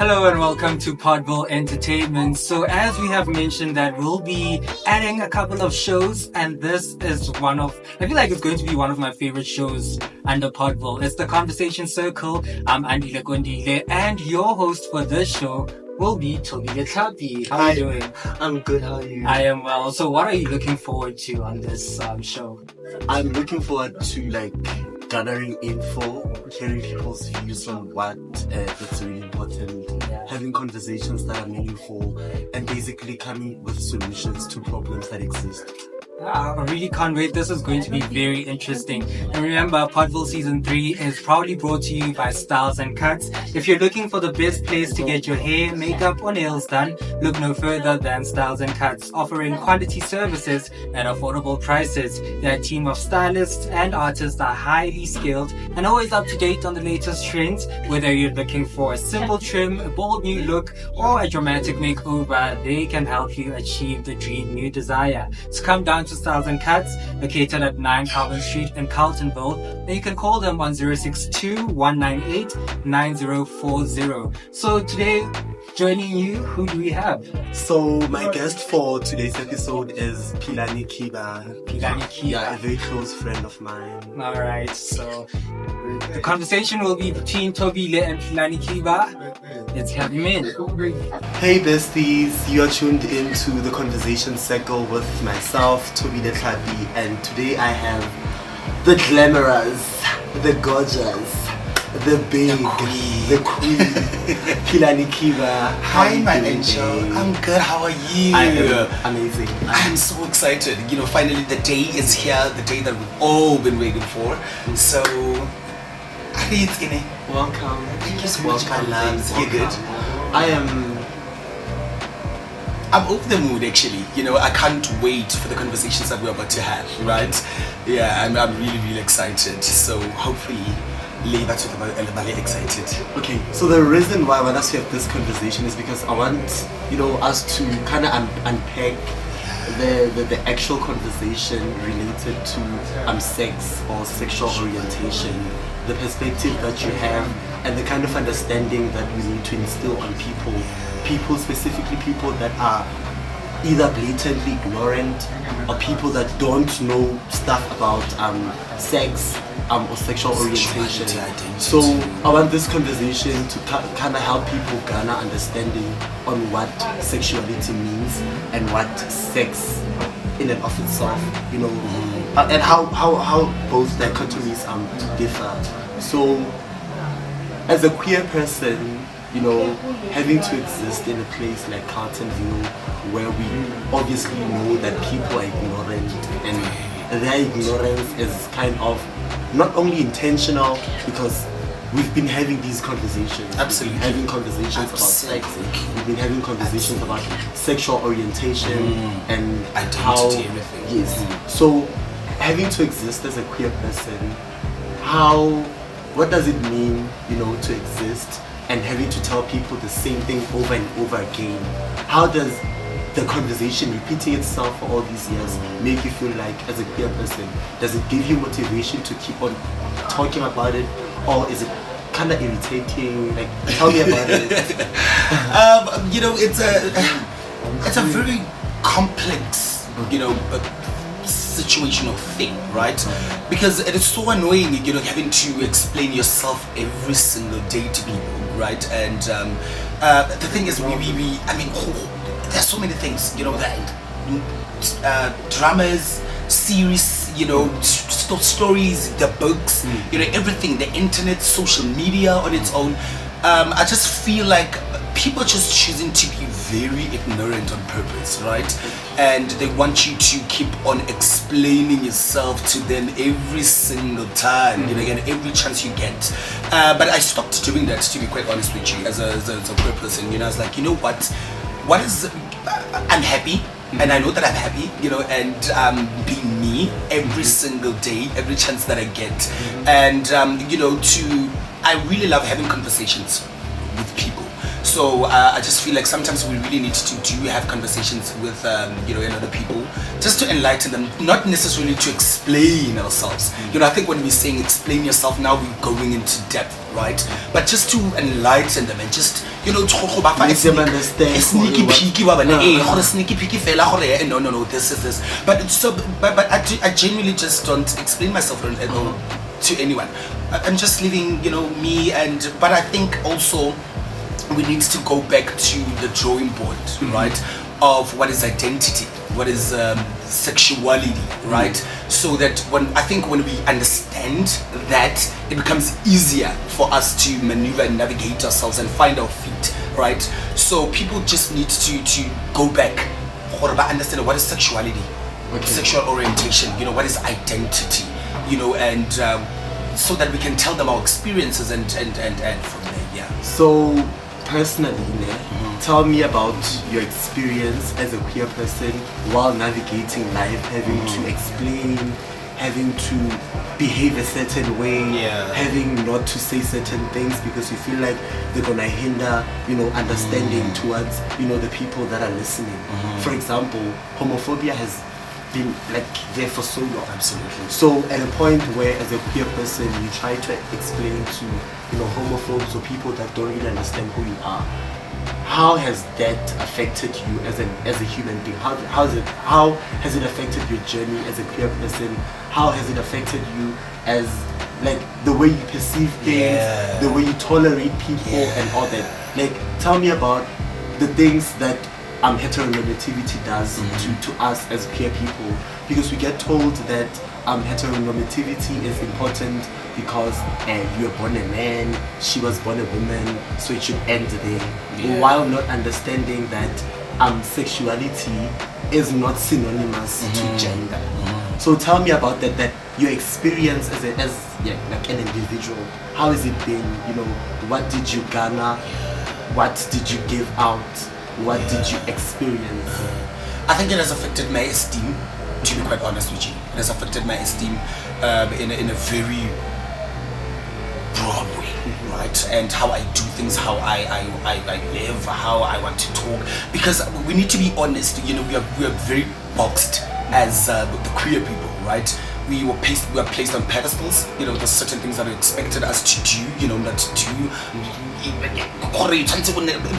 Hello and welcome to Podville Entertainment. So as we have mentioned that we'll be adding a couple of shows, and this is I feel like it's going to be one of my favorite shows under Podville. It's the Conversation Circle. I'm Andile Gondile, and your host for this show will be Toby Letlapi. How are you doing? I'm good, how are you? I am well. So what are you looking forward to on this show? I'm looking forward to gathering info, hearing people's views on what is really important, having conversations that are meaningful, and basically coming with solutions to problems that exist. I really can't wait. This is going to be very interesting. And remember, Podville Season 3 is proudly brought to you by Styles and Cuts. If you're looking for the best place to get your hair, makeup or nails done, look no further than Styles and Cuts, offering quality services at affordable prices. Their team of stylists and artists are highly skilled and always up to date on the latest trends. Whether you're looking for a simple trim, a bold new look, or a dramatic makeover, they can help you achieve the dream you desire. So come down to Styles and Cuts, located at 9 Calvin Street in Carltonville. Then you can call them on 062-198-9040. So today, joining you, who do we have? So my guest for today's episode is Philani Khiba. Philani Khiba. Yeah, a very close friend of mine. Alright, so the conversation will be between Tobile and Philani Khiba. Let's have him in. Hey besties, you are tuned into the Conversation Circle with myself, Toby Letlapi, and today I have the glamorous, the gorgeous, the big, the queen, Philani Khiba. Hi, my angel. I'm good. How are you? I am amazing. I'm so excited. Finally the day is here, the day that we've all been waiting for. So, it's in it. Welcome. Thank you so much, my loves. You're good. I'm over the mood actually. I can't wait for the conversations that we're about to have, right? Yeah, I'm really, really excited. So hopefully, later to the very excited. Okay, so the reason why I want us to have this conversation is because I want, us to kind of unpack the actual conversation related to sex or sexual orientation, the perspective that you have, and the kind of understanding that we need to instill on people, specifically people that are either blatantly ignorant or people that don't know stuff about sex or sexual orientation. So I want this conversation to kind of help people garner understanding on what sexuality means and what sex in and of itself, and how both dichotomies differ. So as a queer person, having to exist in a place like Carltonville, where we obviously know that people are ignorant, and their ignorance is kind of not only intentional, because we've been having these conversations. Absolutely. Having conversations about sex. We've been having conversations about sexual orientation and identity, everything. Yes. So having to exist as a queer person, what does it mean, to exist? And having to tell people the same thing over and over again. How does the conversation repeating itself for all these years make you feel like as a queer person? Does it give you motivation to keep on talking about it? Or is it kind of irritating? Tell me about it. It's a very complex, situational thing, right? Because it is so annoying, having to explain yourself every single day to people, right? And the thing is, there's so many things, dramas, series, stories, the books, everything, the internet, social media on its own. I just feel like people just choosing to be very ignorant on purpose, right? And they want you to keep on explaining yourself to them every single time, and every chance you get. But I stopped doing that, to be quite honest with you, as a queer person. I was like, what is, I'm happy, and I know that I'm happy, and being me every single day, every chance that I get. And, I really love having conversations with people. So I just feel like sometimes we really need to have conversations with other people, just to enlighten them, not necessarily to explain ourselves. I think when we're saying explain yourself, now we're going into depth, right? But just to enlighten them and just Make them understand. Sneaky peeky, sneaky peeky fella. No, this is this. But I genuinely just don't explain myself to anyone. I'm just living, me, but I think also we need to go back to the drawing board, right? Of what is identity, what is sexuality, right? So that when we understand that, it becomes easier for us to maneuver and navigate ourselves and find our feet, right? So people just need to go back, understand what is sexuality, sexual orientation, what is identity, and so that we can tell them our experiences and from there, yeah. So personally, tell me about your experience as a queer person while navigating life, having to explain, having to behave a certain way, having not to say certain things because you feel like they're gonna hinder, understanding towards, the people that are listening. For example, homophobia has been there for so long. Absolutely. So at a point where as a queer person you try to explain to homophobes or people that don't really understand who you are, how has that affected you as a human being? How has it affected your journey as a queer person? How has it affected you as the way you perceive things, the way you tolerate people and all that? Tell me about the things that heteronormativity does to us as queer people, because we get told that heteronormativity is important because you were born a man, she was born a woman, so it should end there, while not understanding that sexuality is not synonymous to gender. So tell me about that your experience as an individual. How has it been? What did you garner? What did you give out? What did you experience? I think it has affected my esteem, to be quite honest with you. It has affected my esteem in a very broad way, right? And how I do things, how I live, how I want to talk. Because we need to be honest, we are very boxed as the queer people, right? We were placed on pedestals. There's certain things that are expected us to do, not to do.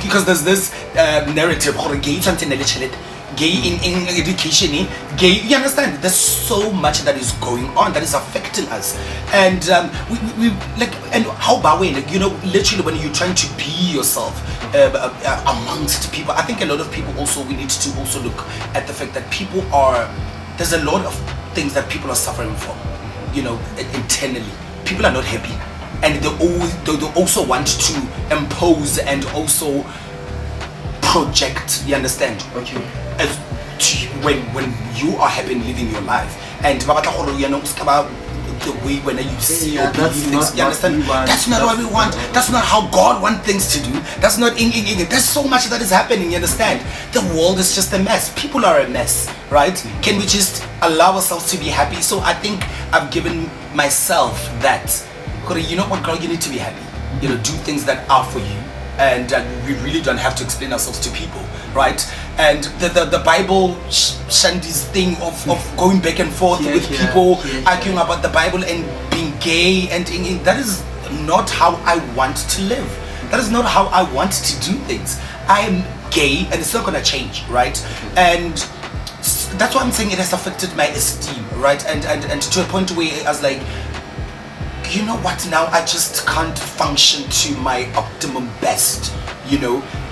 Because there's this narrative, gay in education, gay. You understand? There's so much that is going on that is affecting us, and we and how about when literally when you're trying to be yourself amongst people. I think a lot of people also, we need to also look at the fact that there's a lot of things that people are suffering from, internally. People are not happy, and they also want to impose and also project. You understand? Okay. As when you are happy in living your life, and the way when you see or believe things, you understand? That's not what we want. That's not how God wants things to do. That's not there's so much that is happening, you understand? The world is just a mess. People are a mess, right? Can we just allow ourselves to be happy? So I think I've given myself that, you know what, girl, you need to be happy. Do things that are for you. And we really don't have to explain ourselves to people, right? And the Bible shandy's thing of going back and forth with people arguing about the Bible and being gay and that is not how I want to live. That is not how I want to do things. I am gay and it's not gonna change, right? And that's why I'm saying it has affected my esteem, right? And to a point where I was like, you know what, now I just can't function to my optimum best,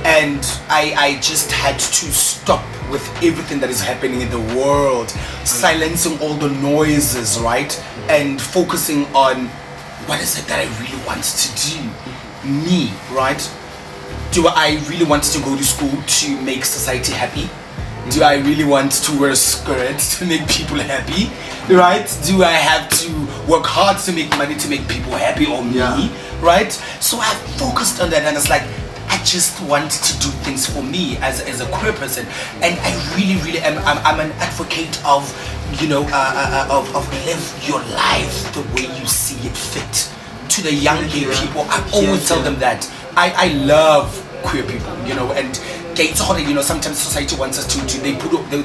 and I just had to stop with everything that is happening in the world, silencing all the noises, right, and focusing on what is it that I really want to do, me, right? Do I really want to go to school to make society happy? Do I really want to wear a skirt to make people happy, right? Do I have to work hard to make money to make people happy, or me, right? So I focused on that, and it's like, I just want to do things for me as a queer person, and I really am. I'm an advocate of, of live your life the way you see it fit. To the young gay people, I always tell them that I love queer people, you know, and sometimes society wants us to they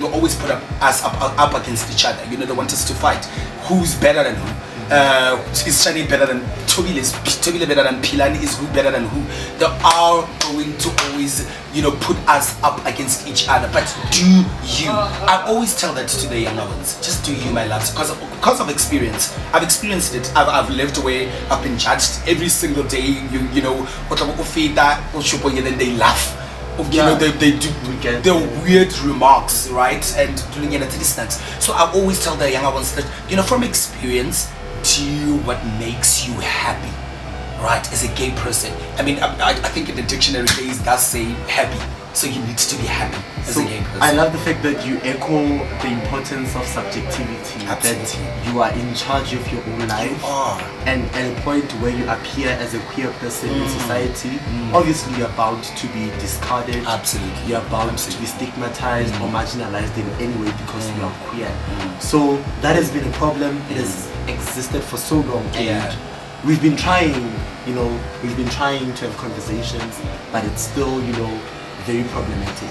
always put us up against each other, you know, they want us to fight who's better than who. Is Shani better than Tobile? Is Tobile better than Philani? Is who better than who? They are going to always, you know, put us up against each other. But do you? I always tell that to the younger ones. Just do you, my loves, because of experience. I've experienced it. I've lived where I've been judged every single day. You know, and then they laugh. You know, they do their weird remarks, right? And doing it at a distance. So I always tell the younger ones that, you know, from experience, do what makes you happy, right? As a gay person. I mean, I think in the dictionary it does say happy, so you need to be happy as a gay person. I love the fact that you echo the importance of subjectivity. Absolutely. That you are in charge of your own life. You are. And at a point where you appear as a queer person in society, obviously you're bound to be discarded. Absolutely. You're bound to be stigmatized or marginalized in any way because you are queer. So that has been a problem. It has existed for so long. And we've been trying to have conversations, but it's still, you know, very problematic.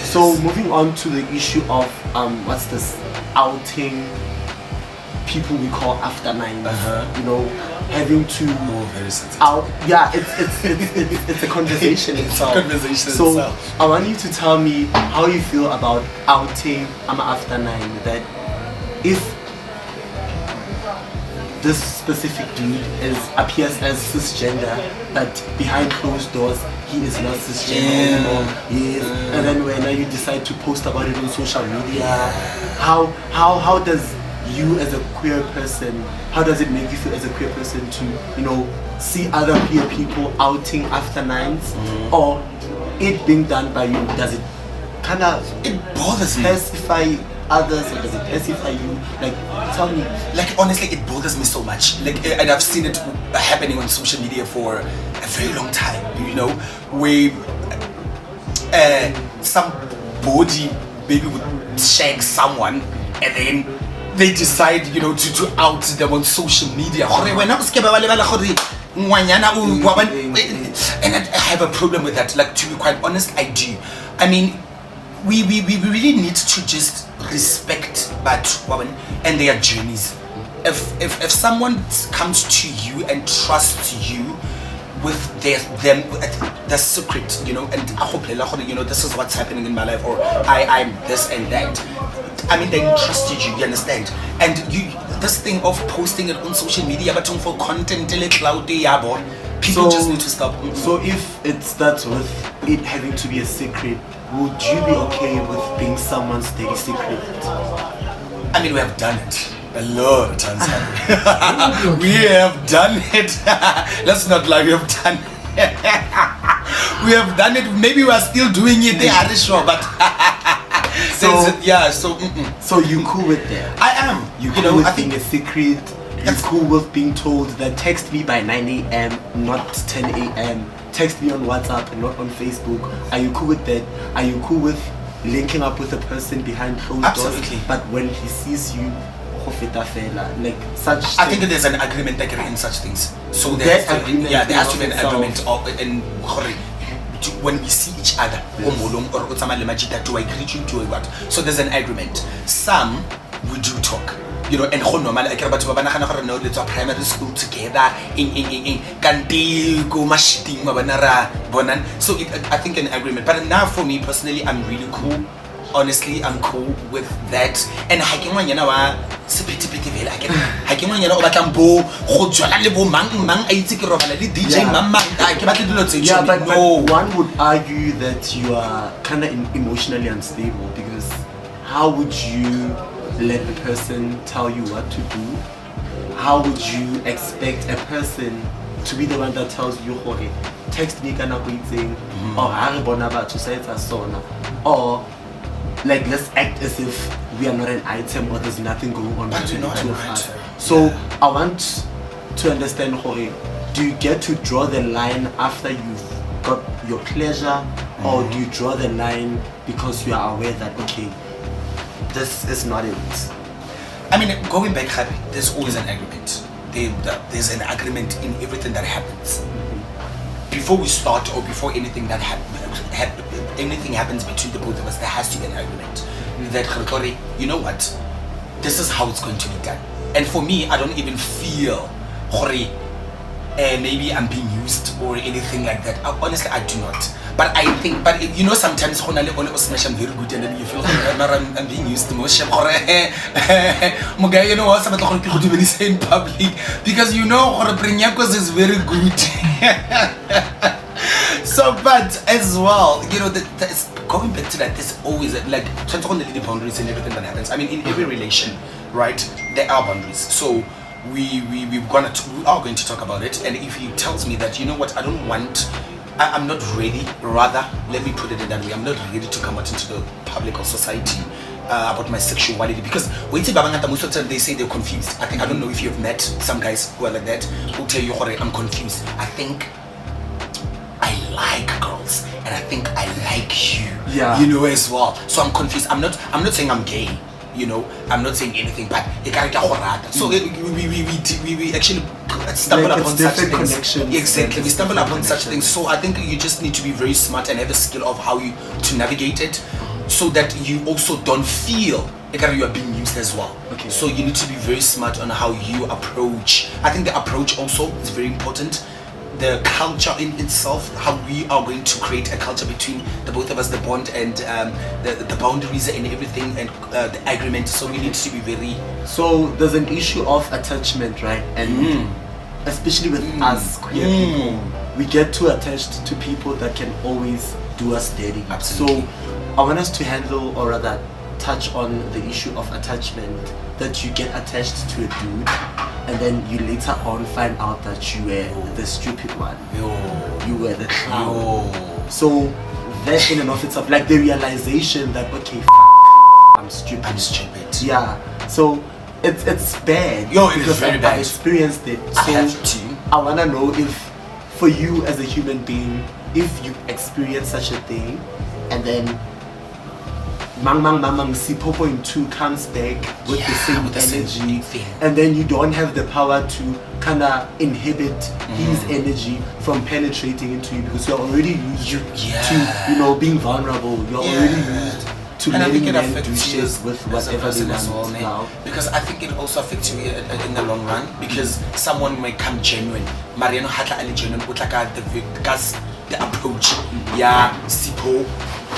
So moving on to the issue of what's this, outing people we call after nines, you know, having to very sensitive. out. Yeah, it's a conversation itself. So I want you to tell me how you feel about outing I'm after nine. That if this specific dude appears as cisgender, but behind closed doors he is not cisgender anymore. Yes. And then when you decide to post about it on social media, how does you as a queer person, how does it make you feel as a queer person to, you know, see other queer people outing after nines, or it being done by you? Does it kind of, it bothers me, pacify others, or does it pacify you? Like, tell me. Like, honestly, it bothers me so much. Like, and I've seen it happening on social media for a very long time, you know, where somebody maybe would shag someone and then they decide, you know, to out them on social media. And I have a problem with that. Like, to be quite honest, I do. I mean, we really need to just respect but women and their journeys. If someone comes to you and trusts you with their secret, you know, and you know, this is what's happening in my life, or I'm this and that. I mean, they entrusted you understand? And this thing of posting it on social media, but for content, people just need to stop. So if it starts with it having to be a secret, would you be okay with being someone's dirty secret? I mean, we have done it a lot of times. We have done it. Let's not lie, we have done it. We have done it. Maybe we are still doing it. They are sure, but so you cool with that? I am. You cool with being a secret? You're cool with being told that text me by 9 a.m. not 10 a.m. Text me on WhatsApp and not on Facebook. Are you cool with that? Are you cool with linking up with a person behind closed Absolutely. doors? But when he sees you, like such. I think there's an agreement like in such things. So there has to be an agreement in when we see each other. Do I greet you? Do I what? So there's an agreement. Some we do talk. You know, and normal I care about no, let's primary school together in Kanti go mashiting bonan. So I think an agreement. But now for me personally, I'm really cool. Honestly, I'm cool with that. And hiking one wa sepiti vela ke hiking one o batlang bo go jwala le bo mang a itse ke robala le DJ mang ke batle dilo tse yeah, but one would argue that you are kind of emotionally unstable, because how would you let the person tell you what to do? How would you expect a person to be the one that tells you, okay, text me kana go itseng, or ha re bona batho sa etsa sona, or like let's act as if we are not an item or there's nothing going on between the two of us. So I want to understand, Jorge, do you get to draw the line after you've got your pleasure, or do you draw the line because you are aware that, okay, this is not it? I mean, going back, there's always an agreement. There's an agreement in everything that happens. before we start or before anything that anything happens between the both of us, there has to be an agreement. That you know what, this is how it's going to be done. And for me, I don't even feel maybe I'm being used or anything like that. Honestly, I do not. But I think, you know, sometimes I'm very good and then you feel I'm being used the most. You know what, I'm say in public because you know Prinyakos is very good. So, but as well, you know, that's going back to that, there's always like trying to the boundaries and everything that happens. I mean, in every relation, right, there are boundaries. So we are going to talk about it. And if he tells me that, you know what, I'm not ready, rather, let me put it in that way, I'm not ready to come out into the public or society about my sexuality, because most of the time they say they're confused. I don't know if you've met some guys who are like that, who tell you, I'm confused. I think I like girls and I think I like you, you know, as well. So I'm confused. I'm not saying I'm gay, you know, I'm not saying anything, but so we actually stumble upon such things. Exactly, we stumble upon such things. So I think you just need to be very smart and have a skill of how to navigate it, so that you also don't feel like you are being used as well. Okay. So you need to be very smart on how you approach. I think the approach also is very important. The culture in itself, how we are going to create a culture between the both of us, the bond and the boundaries and everything, and the agreement. So we need to be very. So there's an issue of attachment, right? And especially with us queer people, we get too attached to people that can always do us dirty. Absolutely. So I want us to handle, or rather touch on the issue of attachment, that you get attached to a dude and then you later on find out that you were the stupid one. You were the clown. So that in and of itself, like the realization that, okay, I'm stupid. Yeah. So it's bad. Because very bad. I've experienced it. So I wanna know if, for you as a human being, if you experience such a thing and then Mang Sipopo in 2 comes back with the same energy, and then you don't have the power to kind of inhibit his energy from penetrating into you, because you're already used to, you know, being vulnerable. You're already used to letting men do shit with whatever they want now. Because I think it also affects you in the long run, because someone may come genuine. Mariano Hatla Ali genuine with like the approach. Yeah, Sipo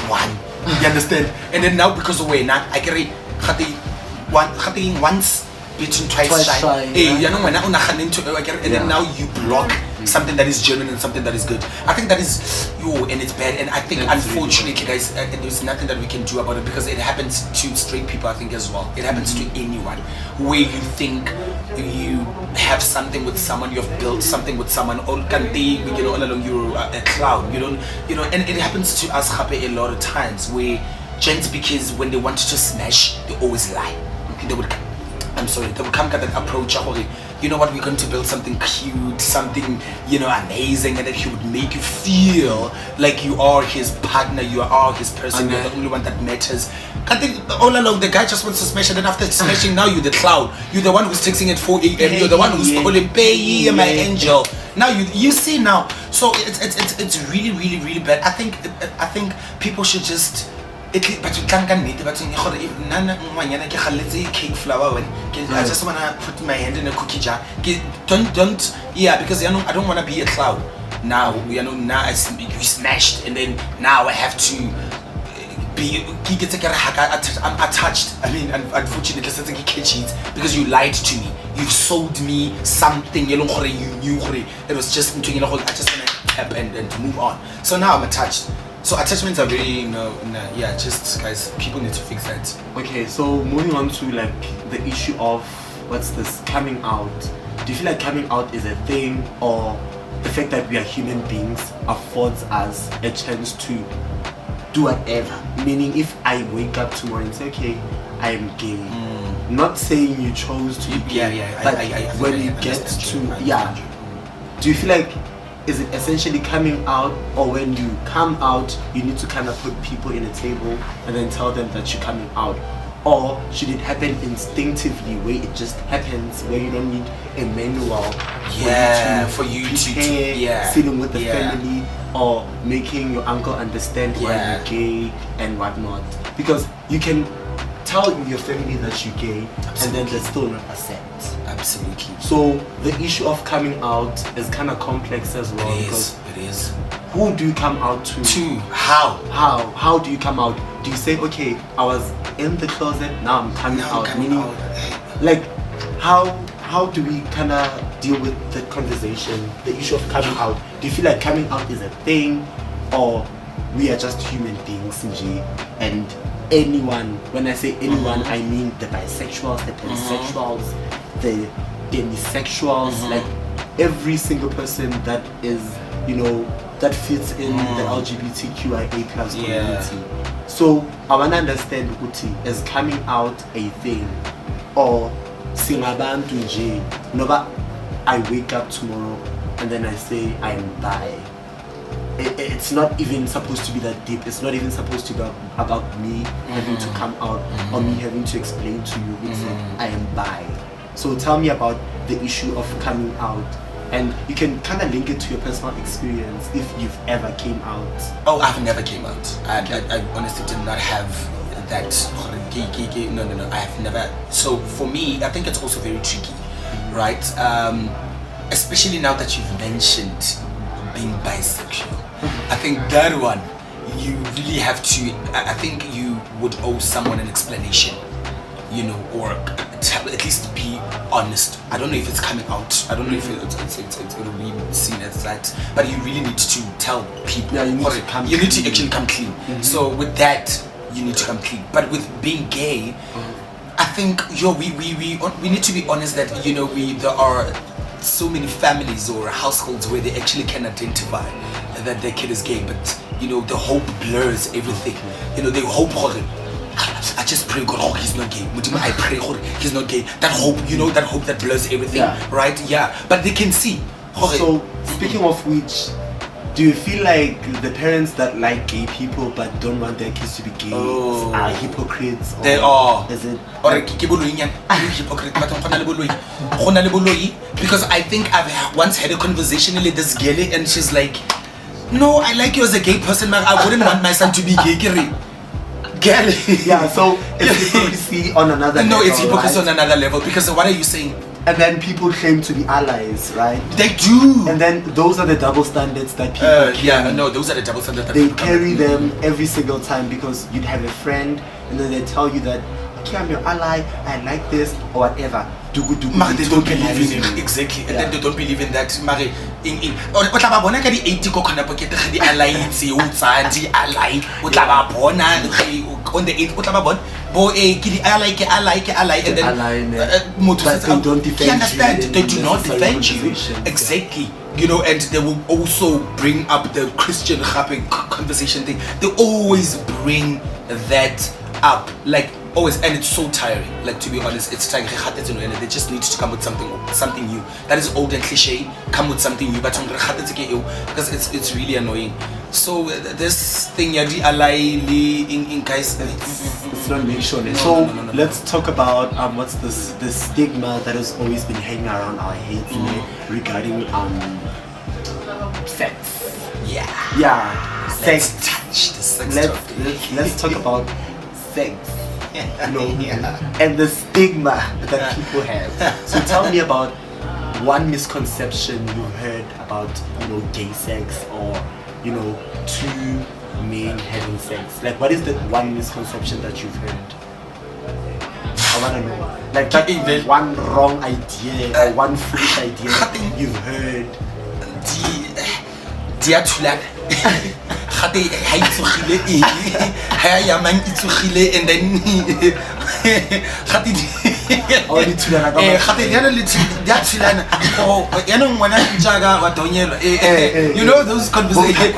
one. You understand? And then now, because of way now I carry once bitten twice shy. You know, when and then now you block something that is genuine and something that is good. I think that is and it's bad. And I think unfortunately, guys, there's nothing that we can do about it, because it happens to straight people, I think, as well. It happens to anyone, where you think you have something with someone, you've built something with someone, all can they, you know, all along you're a clown, you don't, you know. And it happens to us a lot of times, where gents, because when they want to smash, they always lie. They would come to that approach, you know what, we're going to build something cute, something, you know, amazing, and then he would make you feel like you are his partner, you are his person, you're the only one that matters. I think all along the guy just wants to smash, and then after smashing, now you're the clown, you're the one who's texting at 4 a.m, you're the one who's calling, "Pay my angel." Now you see now, so it's really, really, really bad. I think people should just. But you can't get but cake flour when I just wanna put my hand in a cookie jar. Don't because I don't wanna be a clown. Now you smashed, and then now I have to be I'm attached. I mean, unfortunately because you lied to me. You sold me something you knew it was just I just wanna tap and move on. So now I'm attached. So attachments are very, just guys, people need to fix that. Okay, so moving on to like the issue of coming out. Do you feel like coming out is a thing, or the fact that we are human beings affords us a chance to do whatever? Meaning, if I wake up tomorrow and say, okay, I am gay, not saying you chose to be gay, but when you get to, do you feel like, is it essentially coming out, or when you come out, you need to kind of put people in a table and then tell them that you're coming out? or should it happen instinctively, where it just happens, where you don't need a manual for you to prepare, sitting with the family, or making your uncle understand why you're gay and whatnot? Because you can tell your family that you're gay, and then they still not accept. Absolutely. So the issue of coming out is kind of complex as well. It is. Who do you come out to? How do you come out? Do you say, okay, I was in the closet, now I'm coming out? Like, how do we kind of deal with the conversation, the issue of coming out? Do you feel like coming out is a thing, or we are just human beings, and anyone, when I say anyone, I mean the bisexuals, the pansexuals, the demisexuals, like every single person that is, that fits in the LGBTQIA plus community. So I want to understand, Uti, is coming out a thing, or singabantu nje, but I wake up tomorrow and then I say I'm bi. It's not even supposed to be that deep. It's not even supposed to be about me having to come out, or me having to explain to you, I am bi. So tell me about the issue of coming out, and you can kind of link it to your personal experience if you've ever came out. Oh, I've never came out. I honestly did not have that gay. No, I have never. So for me, I think it's also very tricky, right? Especially now that you've mentioned being bisexual. I think that one, you really have to, I think you would owe someone an explanation, or at least be honest. I don't know if it's coming out. I don't know if it's going to be seen as that, but you really need to tell people. Yeah, you need to actually come clean. So with that, you need to come clean. But with being gay, I think we need to be honest that there are so many families or households where they actually can identify that their kid is gay, but the hope blurs everything. They hope I just pray God, oh, he's not gay. I pray God, he's not gay. That hope, that hope that blurs everything, right? Yeah, but they can see. So speaking of which, do you feel like the parents that like gay people but don't want their kids to be gay are hypocrites? They are. Is it? Because I think I've once had a conversation with this girl and she's like, no, I like you as a gay person, but I wouldn't want my son to be gay. Girl. Yeah, so it's hypocrisy on another level. No, it's hypocrisy on another level, because what are you saying? And then people claim to be allies, right? They do. And then those are the double standards that people carry. Those are the double standards that they carry them every single time, because you'd have a friend and then they tell you that, okay, I'm your ally, I like this or whatever. They don't believe in it. Exactly. And then they don't believe in that. On the 8th, I like, and then but they don't defend you understand? You. They do not defend you. Exactly. And they will also bring up the Christian conversation thing. They always bring that up, like always, and it's so tiring. Like, to be honest, it's tiring. They just need to come with something new. That is old and cliche. Come with something new, but because it's really annoying. So this thing, in guys, it's not make sure. So let's talk about what's the stigma that has always been hanging around our heads regarding sex. Yeah, sex. Touch the sex. Let's talk about sex. And the stigma that people have. So tell me about one misconception you've heard about gay sex, or two men having sex. Like, what is the one misconception that you've heard? I want to know. Like, that one wrong idea or one foolish idea you've heard. And then those conversations,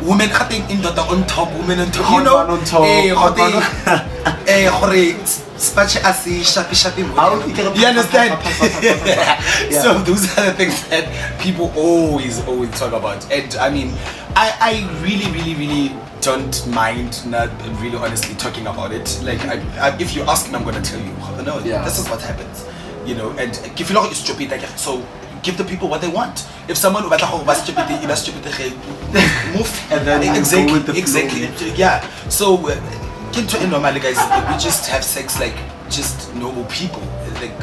women cutting in the on top, women on top, you understand? So those are the things that people always talk about. And I mean, I really don't mind not really honestly talking about it. Like, if you ask me, I'm gonna tell you. No, this is what happens. You know, and if you know it's stupid, like, so give the people what they want. If someone who was stupid, move And then exactly, go with the flow. exactly, yeah. So, get to normally, guys. We just have sex like just normal people, like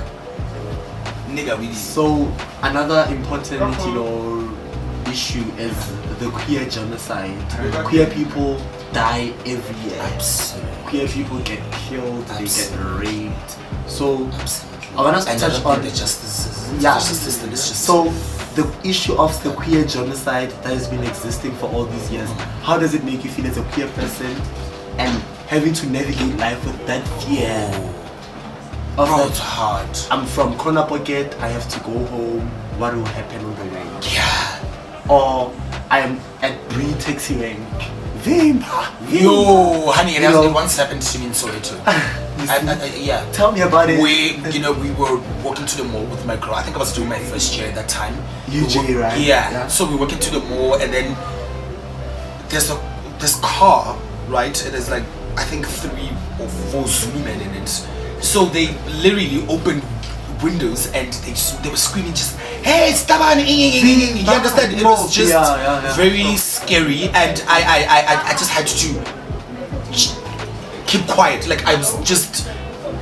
nigga. We So another important, you know, issue is the queer genocide. Queer people die every year. absolutely. Queer people get killed, they get Absolutely. raped. So I want us to And touch on the justice system is just so the issue of the queer genocide that has been existing for all these years. How does it make you feel as a queer person and having to navigate life with that fear? Of bro, that, it's hard. I'm from corner pocket, I have to go home. What will happen on the way? Yeah. Or I'm at Bree taxi rank. Vim. Yo, honey, You know- it once happened to me in Soweto. Yeah. Tell me about it. We were walking to the mall with my girl. I think I was doing my first year at that time. UJ, right? Yeah. Yeah. So we walking to the mall, and then there's this car, right? And there's like, I think 3 or 4 Zulu men in it. So they literally opened windows and they were screaming just, hey, Staban, you understand? It was just very scary, and I just had to keep quiet. Like, I was just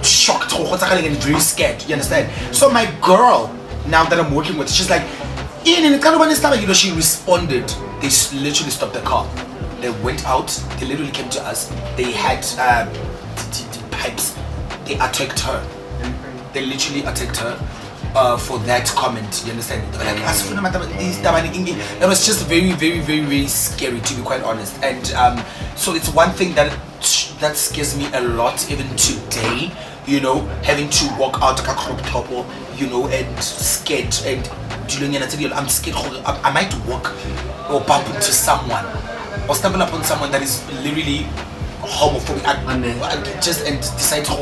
shocked and very scared, you understand? So my girl, now that I'm working with, she's like, you know, she responded. They literally stopped the car. They went out, they literally came to us. They had pipes. They attacked her. They literally attacked her for that comment, you understand? They were like, it was just very, very, very, very scary, to be quite honest. And so it's one thing that scares me a lot even today, you know, having to walk out like a crop top, you know, and scared, and I'm scared I might walk or bump into someone or stumble upon someone that is literally homophobic and decide to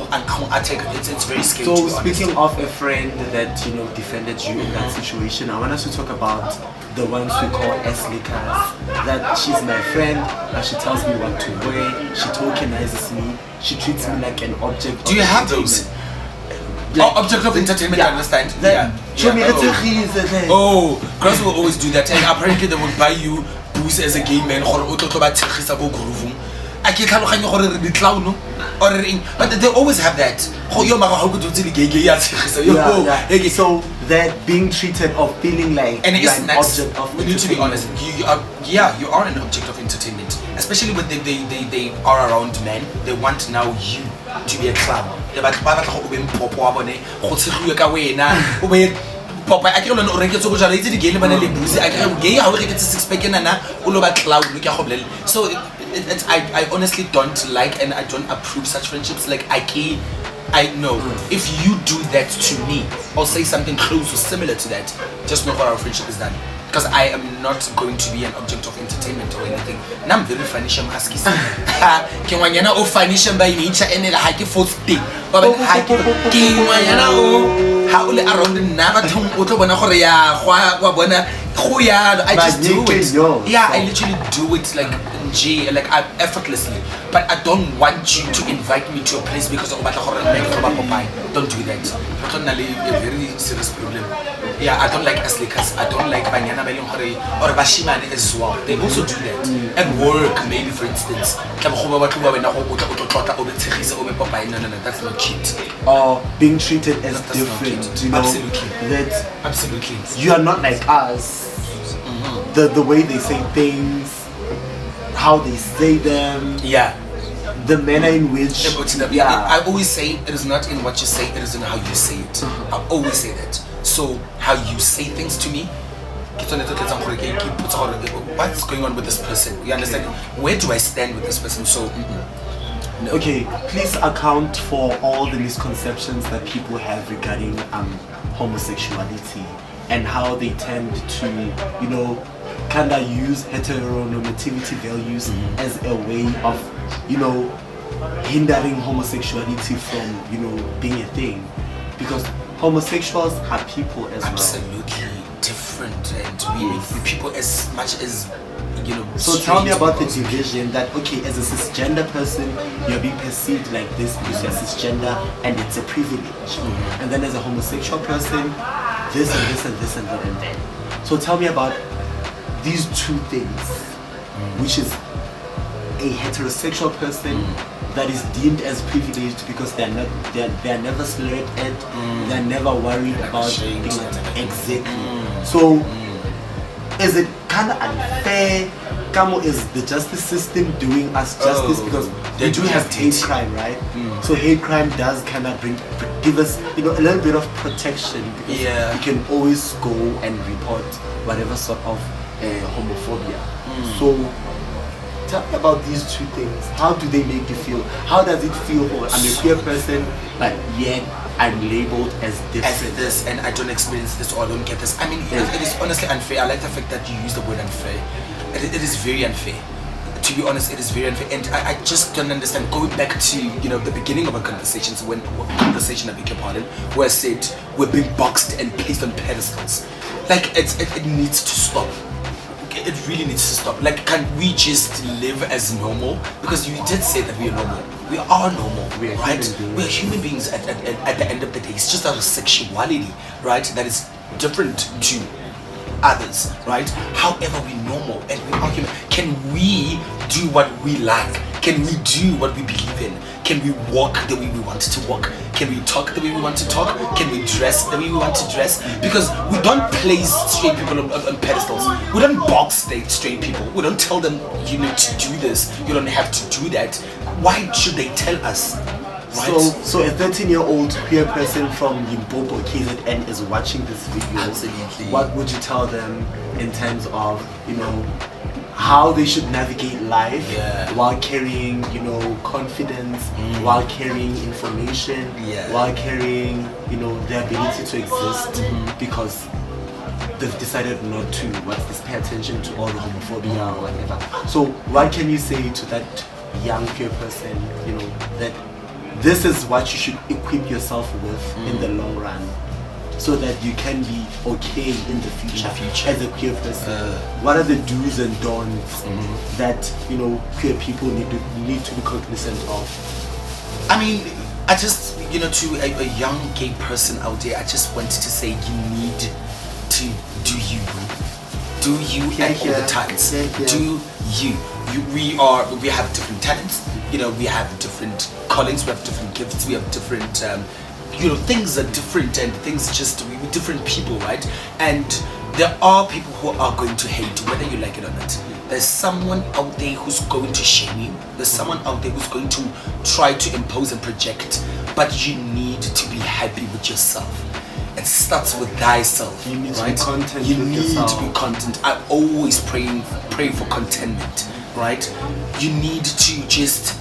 attack. It's very scary. So to be speaking honest. of a friend that, you know, defended you in that situation, I want us to talk about the ones we call S-lickers. That she's my friend, and she tells me what to wear, she tokenizes me, she treats me like an object. Do you have those? Like, Object of entertainment, I understand. Show me Oh, girls will always do that, and apparently they will buy you booze as a gay man. I can't but they always have that. So that being treated or feeling like And it's an nice. object of We need to be honest. You are an object of entertainment. Especially when they are around men. They want now you to be a clown. They want Papa, I can't already get so much. I did again, but I can't gay. How get 6 pack and all about cloud. So I honestly don't like and I don't approve such friendships. Like I know if you do that to me or say something close or similar to that, just know how our friendship is done. Because I am not going to be an object of entertainment or anything. And I'm very financial askis. Can one yana o financial by nature and a hike force day. But how around the Navaton Otobana Horea, Wabana, Hoya, I just do it. Yeah, I literally do it like effortlessly. But I don't want you to invite me to a place because of Batahora and don't do that. That's a very serious problem. Yeah, I don't like Aslikas, I don't like Banyana Belong or Bashiman as well. They also do that. At work, maybe for instance. No, that's not cute. Or being treated as That's different, not you know, Absolutely. that Absolutely. you are not like us. The way they say things, how they say them, Yeah. the manner in which I always say it is not in what you say, it is in how you say it. I always say that. So how you say things to me, what's going on with this person? You understand? Where do I stand with this person? So no. Okay, please account for all the misconceptions that people have regarding homosexuality and how they tend to, you know, kind of use heteronormativity values as a way of, you know, hindering homosexuality from, you know, being a thing. Because homosexuals are people as Absolutely different, and we people as much as So tell me about the division that, okay, as a cisgender person, you're being perceived like this because you're cisgender and it's a privilege. And then as a homosexual person, this and this and this and that and that. So tell me about these two things, which is a heterosexual person that is deemed as privileged because they're never slurred at, they're never worried about being exactly. So is it kind of unfair? Kamo, is the justice system doing us justice because they do have hate crime, right? So hate crime does kind of give us, a little bit of protection because you can always go and report whatever sort of homophobia. So tell me about these two things. How do they make you feel? How does it feel for I'm a queer person, but yet I'm labeled as different? As this, and I don't experience this or I don't get this. I mean, it is honestly unfair. I like the fact that you use the word unfair. It is very unfair. To be honest, it is very unfair. And I just don't understand. Going back to, the beginning of a conversation, so I beg your pardon, where I said we're being boxed and placed on pedestals. Like, it needs to stop. It really needs to stop. Like, can we just live as normal? Because you did say that we are normal. We are normal, right? We are human beings at the end of the day. It's just our sexuality, right, that is different to others, right? However, we're normal and we are human. Can we do what we like? Can we do what we believe in? Can we walk the way we want to walk? Can we talk the way we want to talk? Can we dress the way we want to dress? Because we don't place straight people on pedestals. We don't box straight people. We don't tell them you need to do this, you don't have to do that. Why should they tell us? Right? So a 13-year-old queer person from Limpopo, KZN is watching this video. Absolutely. What would you tell them in terms of, how they should navigate life while carrying, confidence, while carrying information, while carrying, the ability to exist because they've decided not to, pay attention to all the homophobia or whatever. So what can you say to that young queer person, that this is what you should equip yourself with in the long run, so that you can be okay in the future as a queer person? What are the do's and don'ts that queer people need to be cognizant of? I mean, I just to a young gay person out there, I just wanted to say you need to do you at all the times. Do you. We have different talents. We have different callings. We have different gifts. We have different. Things are different and things we're different people, right? And there are people who are going to hate you, whether you like it or not. There's someone out there who's going to shame you. There's someone out there who's going to try to impose and project. But you need to be happy with yourself. It starts with thyself. You need right? to be content. You need to be content. I always pray for contentment, right? You need to just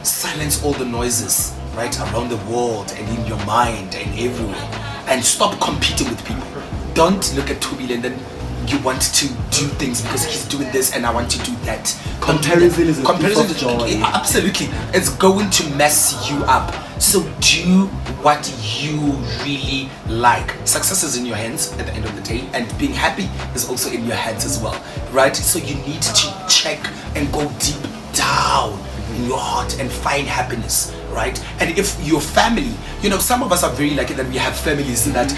silence all the noises, right, around the world and in your mind and everywhere, and stop competing with people. Don't look at Toby and then you want to do things because he's doing this and I want to do that. Comparison is a thief of joy. Absolutely, it's going to mess you up. So do what you really like. Success is in your hands at the end of the day, and being happy is also in your hands as well, right? So you need to check and go deep down in your heart and find happiness, right? And if your family, some of us are very lucky that we have families that,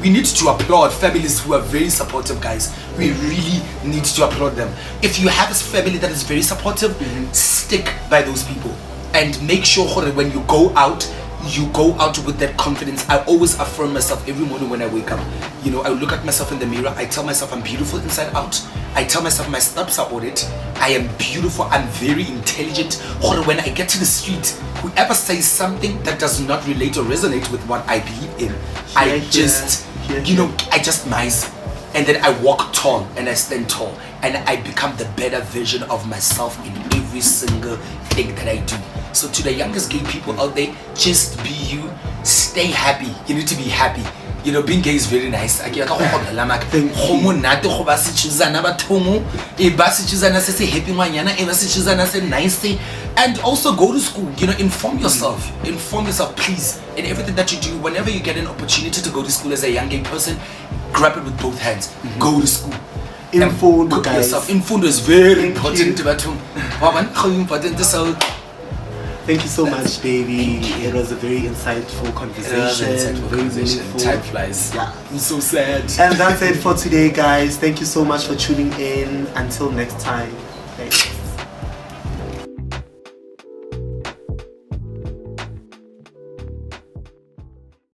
we need to applaud families who are very supportive, guys. We really need to applaud them. If you have a family that is very supportive, stick by those people and make sure that when you go out with that confidence. I always affirm myself every morning when I wake up. I look at myself in the mirror. I tell myself I'm beautiful inside out. I tell myself my steps are audit. I am beautiful. I'm very intelligent. Or when I get to the street, whoever says something that does not relate or resonate with what I believe in, I just nice. And then I walk tall and I stand tall and I become the better version of myself in every single thing that I do. So to the youngest gay people out there, just be you, stay happy. You need to be happy. Being gay is very nice. And also go to school, inform yourself, please. In everything that you do, whenever you get an opportunity to go to school as a young gay person, grab it with both hands. Go to school. Imfundo, cook guys. yourself. Imfundo is very Thank important. you. But how important is so? Thank you so much, baby. It was a very insightful conversation. Very meaningful. Time flies. Yeah. I'm so sad. And that's it for today, guys. Thank you so much for tuning in. Until next time.